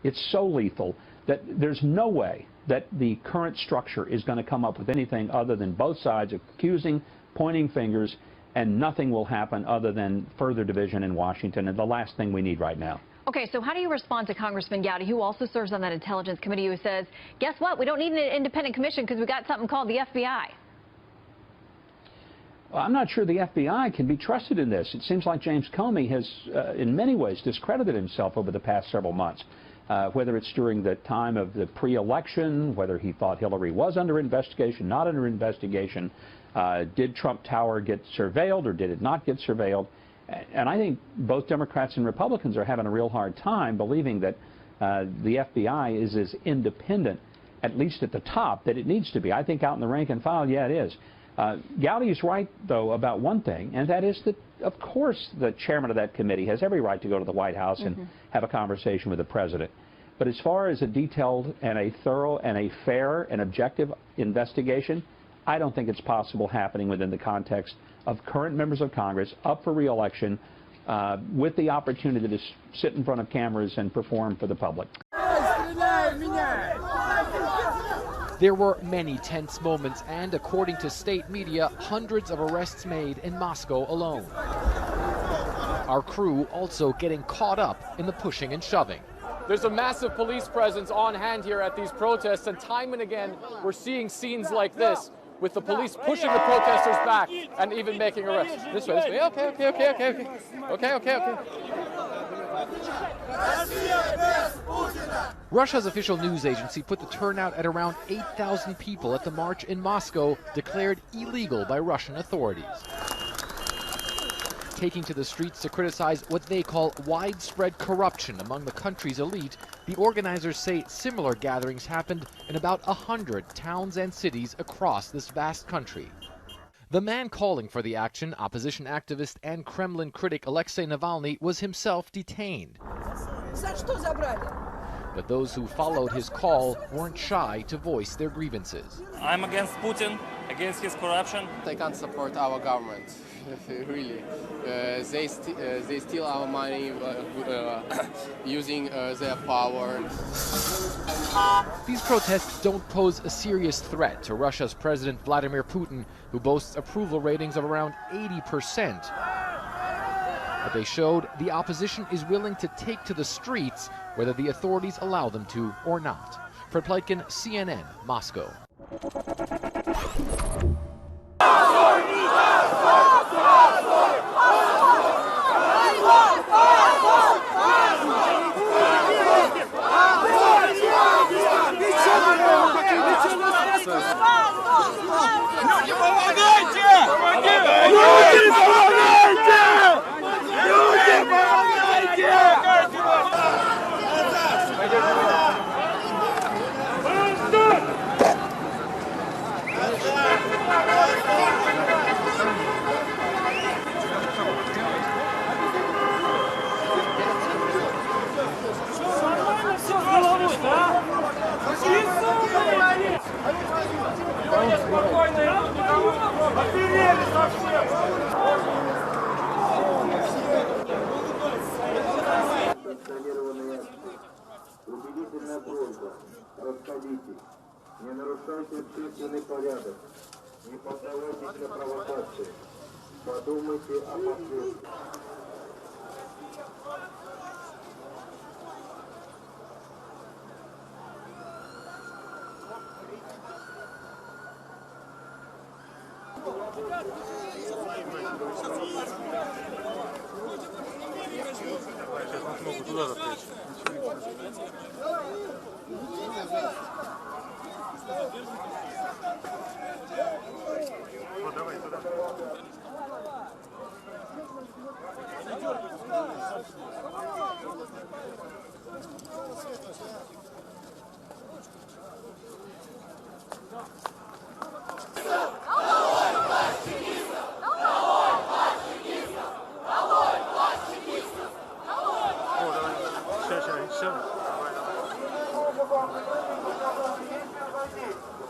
It's so lethal that there's no way that the current structure is going to come up with anything other than both sides accusing, pointing fingers, and nothing will happen other than further division in Washington, and the last thing we need right now. Okay, so how do you respond to Congressman Gowdy, who also serves on that Intelligence Committee, who says, guess what, we don't need an independent commission because we got something called the FBI? Well, I'm not sure the FBI can be trusted in this. It seems like James Comey has, in many ways, discredited himself over the past several months, whether it's during the time of the pre-election, whether he thought Hillary was under investigation, not under investigation, did Trump Tower get surveilled or did it not get surveilled? And I think both Democrats and Republicans are having a real hard time believing that the FBI is as independent, at least at the top, that it needs to be. I think out in the rank and file, yeah, it is. Gowdy is right, though, about one thing, and that is that, of course, the chairman of that committee has every right to go to the White House and have a conversation with the president. But as far as a detailed and a thorough and a fair and objective investigation, I don't think it's possible happening within the context of current members of Congress up for re-election with the opportunity to sit in front of cameras and perform for the public. There were many tense moments and, according to state media, hundreds of arrests made in Moscow alone. Our crew also getting caught up in the pushing and shoving. There's a massive police presence on hand here at these protests, and time and again we're seeing scenes like this, with the police pushing the protesters back and even making arrests. This way, this way. Okay. Russia's official news agency put the turnout at around 8,000 people at the march in Moscow, declared illegal by Russian authorities. Taking to the streets to criticize what they call widespread corruption among the country's elite, the organizers say similar gatherings happened in about 100 towns and cities across this vast country. The man calling for the action, opposition activist and Kremlin critic Alexei Navalny, was himself detained. But those who followed his call weren't shy to voice their grievances. I'm against Putin, against his corruption. They can't support our government, really. They steal our money using their power. These protests don't pose a serious threat to Russia's President Vladimir Putin, who boasts approval ratings of around 80%. But they showed the opposition is willing to take to the streets whether the authorities allow them to or not. Fred Pleitkin, CNN, Moscow. Убедительная просьба, расходитесь, не нарушайте общественный порядок, не поддавайтесь на провокации, подумайте о последствиях.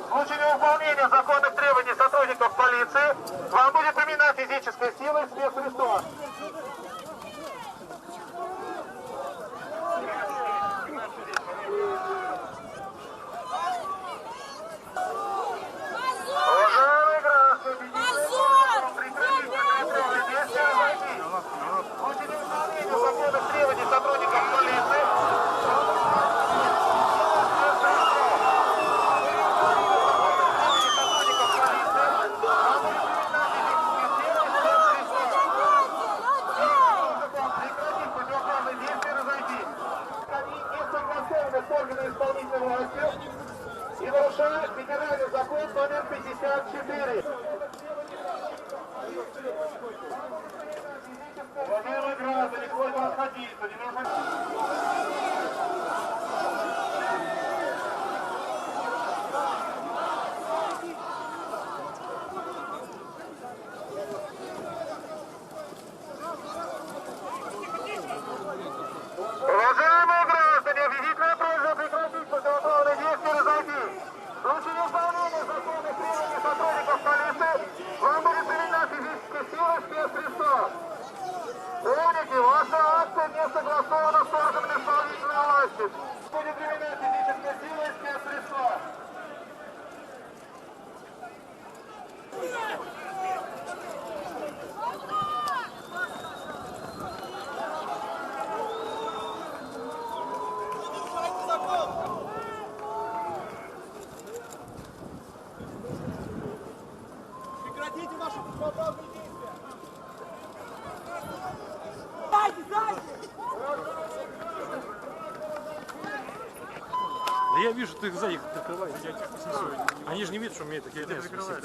В случае невыполнения законных требований сотрудников полиции вам будет применена физическая сила и спецсредства. отношения с органами исполнительной власти и нарушает федеральный закон номер 54. Уважаемые граждане, просьба расходиться. Уважаемые граждане, объявительная просьба прекратить противоправные действия и разойти. В случае неисполнения законных требований сотрудников полиции вам будет применена физическая сила и спецсредства. Помните, ваша акция не согласована с органами исполнительной власти. Будет применена физическая сила и спецсредства. Прекратите ваши противоправные действия! Да я вижу, ты их сзади прикрываешь, я тебя снесу. Они же не видят, что мне это я прикрываю.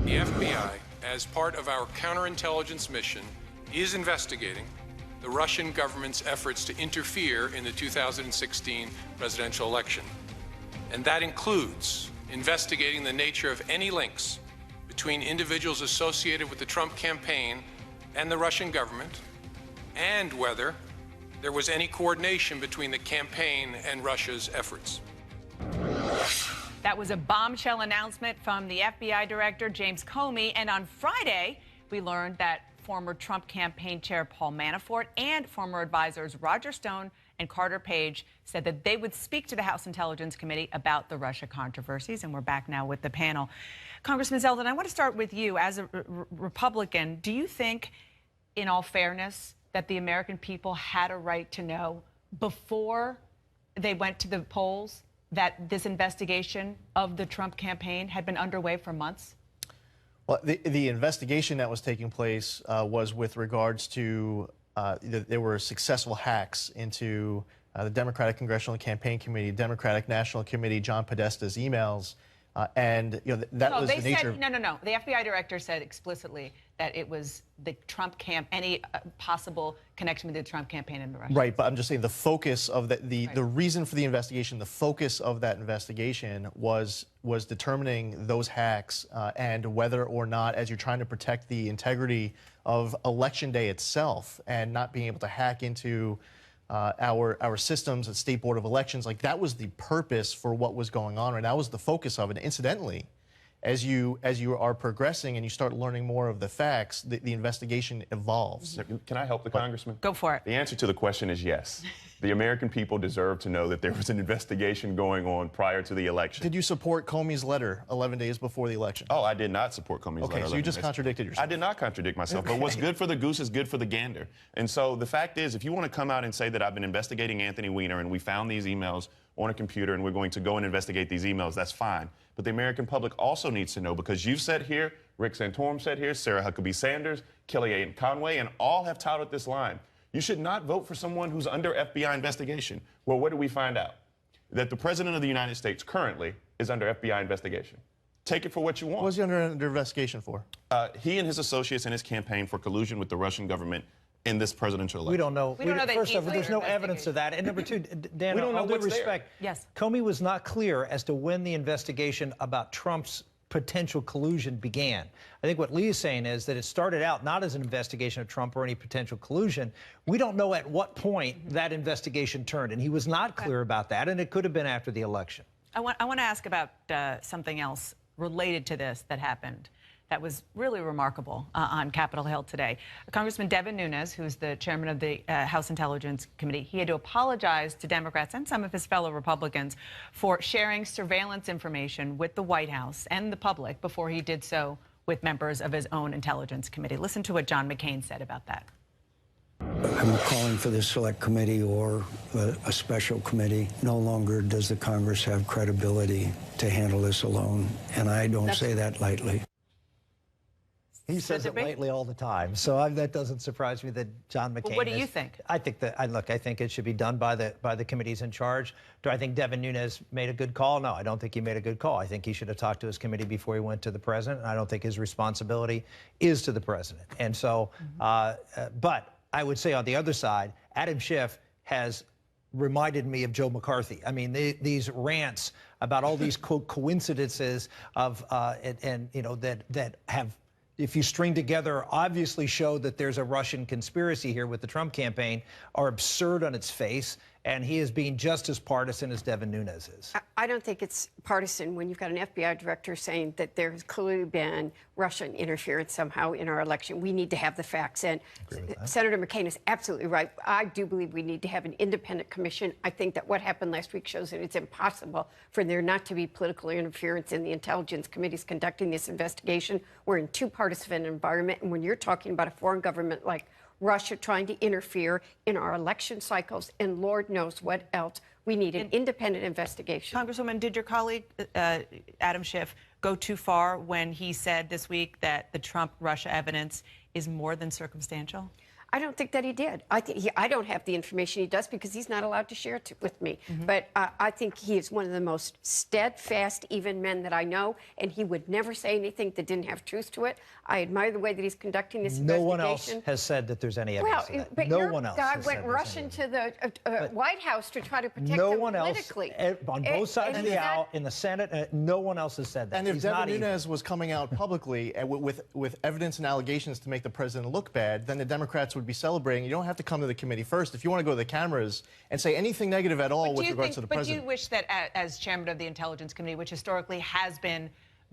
The FBI, as part of our counterintelligence mission, is investigating the Russian government's efforts to interfere in the 2016 presidential election. And that includes investigating the nature of any links between individuals associated with the Trump campaign and the Russian government, and whether there was any coordination between the campaign and Russia's efforts. That was a bombshell announcement from the FBI director, James Comey. And on Friday, we learned that former Trump campaign chair Paul Manafort and former advisors Roger Stone and Carter Page said that they would speak to the House Intelligence Committee about the Russia controversies. And we're back now with the panel. Congressman Zeldin, I want to start with you. As a Republican, do you think, in all fairness, that the American people had a right to know before they went to the polls that this investigation of the Trump campaign had been underway for months? Well, the investigation that was taking place was with regards to there were successful hacks into the Democratic Congressional Campaign Committee, Democratic National Committee, John Podesta's emails, and that was the nature. No. The FBI director said explicitly that it was the Trump any possible connection with the Trump campaign and the Russians. Right, but I'm just saying the focus of the reason for the investigation, the focus of that investigation was determining those hacks and whether or not, as you're trying to protect the integrity of Election Day itself and not being able to hack into our systems at State Board of Elections, like that was the purpose for what was going on, and that was the focus of it. Incidentally, as you are progressing and you start learning more of the facts, the investigation evolves. Can I help the congressman? Go for it. The answer to the question is yes. The American people deserve to know that there was an investigation going on prior to the election. Did you support Comey's letter 11 days before the election? Oh, I did not support Comey's letter. Okay, so you just contradicted yourself. I did not contradict myself, but what's good for the goose is good for the gander. And so the fact is, if you want to come out and say that I've been investigating Anthony Weiner and we found these emails on a computer and we're going to go and investigate these emails, that's fine. But the American public also needs to know, because you've said here, Rick Santorum said here, Sarah Huckabee Sanders, Kellyanne Conway, and all have touted this line. You should not vote for someone who's under FBI investigation. Well, what did we find out? That the President of the United States currently is under FBI investigation. Take it for what you want. What was he under investigation for? He and his associates in his campaign for collusion with the Russian government in this presidential election. We don't know. We don't know that First off, there's no evidence of that. And number two, Dan, we don't know all due what's respect, yes, Comey was not clear as to when the investigation about Trump's potential collusion began. I think what Lee is saying is that it started out not as an investigation of Trump or any potential collusion. We don't know at what point that investigation turned, and he was not clear about that, and it could have been after the election. I want to ask about something else related to this that happened that was really remarkable on Capitol Hill today. Congressman Devin Nunes, who's the chairman of the House Intelligence Committee, he had to apologize to Democrats and some of his fellow Republicans for sharing surveillance information with the White House and the public before he did so with members of his own Intelligence Committee. Listen to what John McCain said about that. I'm calling for the select committee or a special committee. No longer does the Congress have credibility to handle this alone, and I don't say that lightly. He says it lightly all the time, so that doesn't surprise me that John McCain. Well, what do you think? I think that I think it should be done by the committees in charge. Do I think Devin Nunes made a good call? No, I don't think he made a good call. I think he should have talked to his committee before he went to the president. And I don't think his responsibility is to the president. And so, but I would say on the other side, Adam Schiff has reminded me of Joe McCarthy. I mean, these rants about all these coincidences of and you know that have, if you string together, obviously show that there's a Russian conspiracy here with the Trump campaign, are absurd on its face, and he is being just as partisan as Devin Nunes is. I don't think it's partisan when you've got an FBI director saying that there's clearly been Russian interference somehow in our election. We need to have the facts. And Senator McCain is absolutely right. I do believe we need to have an independent commission. I think that what happened last week shows that it's impossible for there not to be political interference in the intelligence committees conducting this investigation. We're in too partisan an environment, and when you're talking about a foreign government like Russia trying to interfere in our election cycles, and Lord knows what else, we need an independent investigation. Congresswoman, did your colleague, Adam Schiff, go too far when he said this week that the Trump-Russia evidence is more than circumstantial? I don't think that he did. I don't have the information he does because he's not allowed to share it with me. But I think he is one of the most steadfast, even men that I know, and he would never say anything that didn't have truth to it. I admire the way that he's conducting this investigation. No one else has said that there's any evidence of that. But no one else guy went rushing to the White House to try to protect no them one politically. Else, on both sides of the aisle, in the Senate, no one else has said that. And if Devin Nunes was coming out publicly with evidence and allegations to make the president look bad, then the Democrats would be celebrating. You don't have to come to the committee first. If you want to go to the cameras and say anything negative at all with regards to the president. But do you wish that as chairman of the Intelligence Committee, which historically has been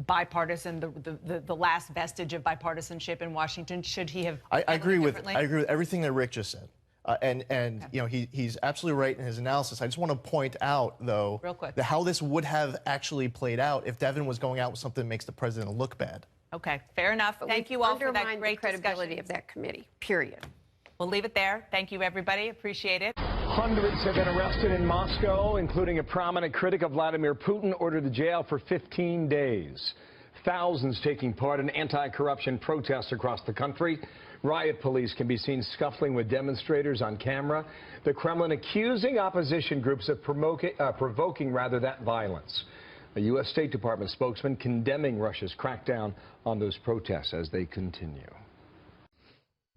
bipartisan, the last vestige of bipartisanship in Washington, should he have I agree with everything that Rick just said. And you know, he's absolutely right in his analysis. I just want to point out, though, real quick, how this would have actually played out if Devin was going out with something that makes the president look bad. Okay, fair enough. Thank you all for that great credibility discussion of that committee, period. We'll leave it there. Thank you, everybody. Appreciate it. Hundreds have been arrested in Moscow, including a prominent critic of Vladimir Putin, ordered to jail for 15 days. Thousands taking part in anti-corruption protests across the country. Riot police can be seen scuffling with demonstrators on camera. The Kremlin accusing opposition groups of provoking that violence. A U.S. State Department spokesman condemning Russia's crackdown on those protests as they continue.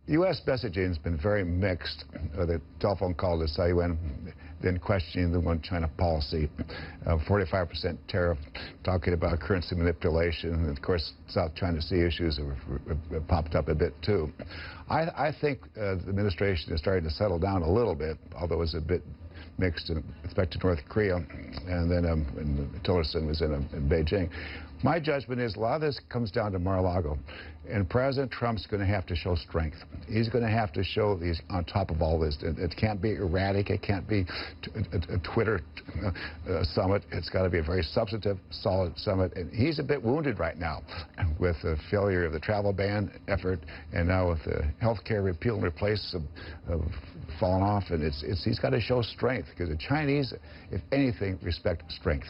U.S. messaging has been very mixed. The telephone call to Taiwan, then questioning the one-China policy, 45% tariff, talking about currency manipulation, and of course South China Sea issues have popped up a bit too. I think the administration is starting to settle down a little bit, although it's a bit mixed in respect to North Korea, and then Tillerson was in Beijing. My judgment is a lot of this comes down to Mar-a-Lago, and President Trump's going to have to show strength. He's going to have to show he's on top of all this. It can't be erratic. It can't be a Twitter summit. It's got to be a very substantive, solid summit. And he's a bit wounded right now with the failure of the travel ban effort, and now with the health care repeal and replace of fallen off. And he's got to show strength, because the Chinese, if anything, respect strength.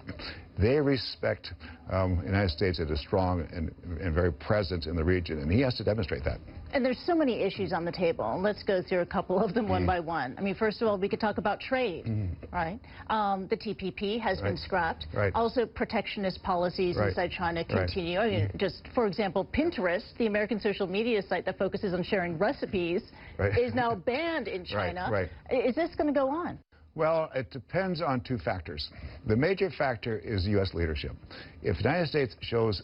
They respect the United States that is strong and very present in the region, and he has to demonstrate that. And there's so many issues on the table. Let's go through a couple of them one by one. I mean, first of all, we could talk about trade, right? The TPP has been scrapped. Also, protectionist policies inside China continue. I mean, just for example, Pinterest, the American social media site that focuses on sharing recipes, is now banned in China. Is this going to go on? Well, it depends on two factors. The major factor is U.S. leadership. If the United States shows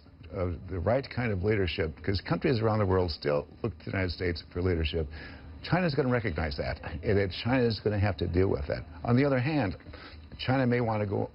the right kind of leadership, because countries around the world still look to the United States for leadership, China's going to recognize that, and that China is going to have to deal with that. On the other hand, China may want to go